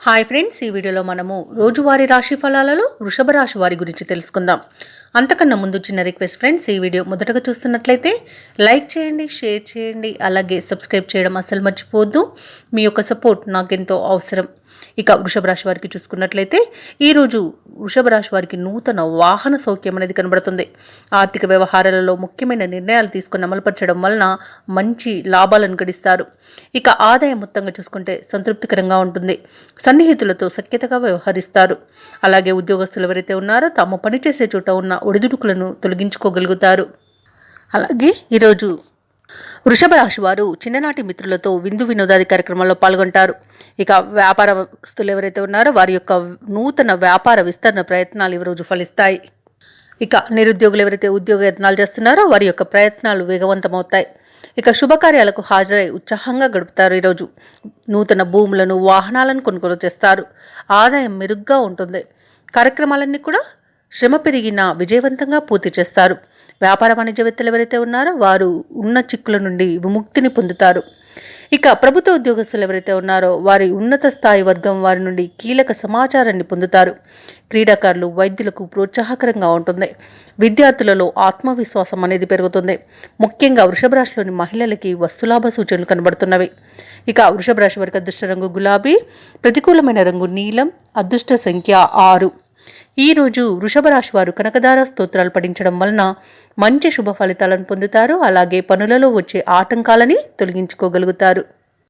Hi friends, ఈ వీడియోలో మనము రోజువారీ రాశి ఫలాలలో వృషభ రాశి వారి గురించి తెలుసుకుందాం. అంతకన్నా ముందు చిన్న రిక్వెస్ట్ ఫ్రెండ్స్, ఈ వీడియో మొదటగా చూస్తున్నట్లయితే లైక్ చేయండి, షేర్ చేయండి, అలాగే సబ్స్క్రైబ్ చేయడం అస్సలు మర్చిపోవద్దు. మీ యొక్క సపోర్ట్ నాకెంతో అవసరం. ఇక వృషభ రాశి వారికి చూసుకున్నట్లయితే ఈరోజు వృషభ రాశి వారికి నూతన వాహన సౌఖ్యం అనేది కనబడుతుంది. ఆర్థిక వ్యవహారాలలో ముఖ్యమైన నిర్ణయాలు తీసుకుని అమలుపరచడం వలన మంచి లాభాలను గడిస్తారు. ఇక ఆదాయం మొత్తంగా చూసుకుంటే సంతృప్తికరంగా ఉంటుంది. సన్నిహితులతో సఖ్యతగా వ్యవహరిస్తారు. అలాగే ఉద్యోగస్తులు ఎవరైతే ఉన్నారో తాము పనిచేసే చోట ఉన్న ఒడిదుడుకులను తొలగించుకోగలుగుతారు. అలాగే ఈరోజు వృషభ రాశి వారు చిన్ననాటి మిత్రులతో విందు వినోదాది కార్యక్రమాల్లో పాల్గొంటారు. ఇక వ్యాపారస్తులు ఎవరైతే ఉన్నారో వారి యొక్క నూతన వ్యాపార విస్తరణ ప్రయత్నాలు ఈరోజు ఫలిస్తాయి. ఇక నిరుద్యోగులు ఎవరైతే ఉద్యోగ యత్నాలు చేస్తున్నారో వారి యొక్క ప్రయత్నాలు వేగవంతమవుతాయి. ఇక శుభకార్యాలకు హాజరై ఉత్సాహంగా గడుపుతారు. ఈరోజు నూతన భూములను, వాహనాలను కొనుగోలు చేస్తారు. ఆదాయం మెరుగ్గా ఉంటుంది. కార్యక్రమాలన్నీ కూడా శ్రమ పెరిగిన విజయవంతంగా పూర్తి చేస్తారు. వ్యాపార వాణిజ్యవేత్తలు ఎవరైతే ఉన్నారో వారు ఉన్న చిక్కుల నుండి విముక్తిని పొందుతారు. ఇక ప్రభుత్వ ఉద్యోగస్తులు ఎవరైతే ఉన్నారో వారి ఉన్నత స్థాయి వర్గం వారి నుండి కీలక సమాచారాన్ని పొందుతారు. క్రీడాకారులు, వైద్యులకు ప్రోత్సాహకరంగా ఉంటుంది. విద్యార్థులలో ఆత్మవిశ్వాసం అనేది పెరుగుతుంది. ముఖ్యంగా వృషభ రాశిలోని మహిళలకి వస్తులాభ సూచనలు కనబడుతున్నవి. ఇక వృషభ రాశి వారికి అదృష్ట రంగు గులాబీ, ప్రతికూలమైన రంగు నీలం, అదృష్ట సంఖ్య 6. ఈరోజు వృషభ రాశి వారు కనకదార స్తోత్రాలు పఠించడం వలన మంచి శుభ ఫలితాలను పొందుతారు. అలాగే పనులలో వచ్చే ఆటంకాలని తొలగించుకోగలుగుతారు.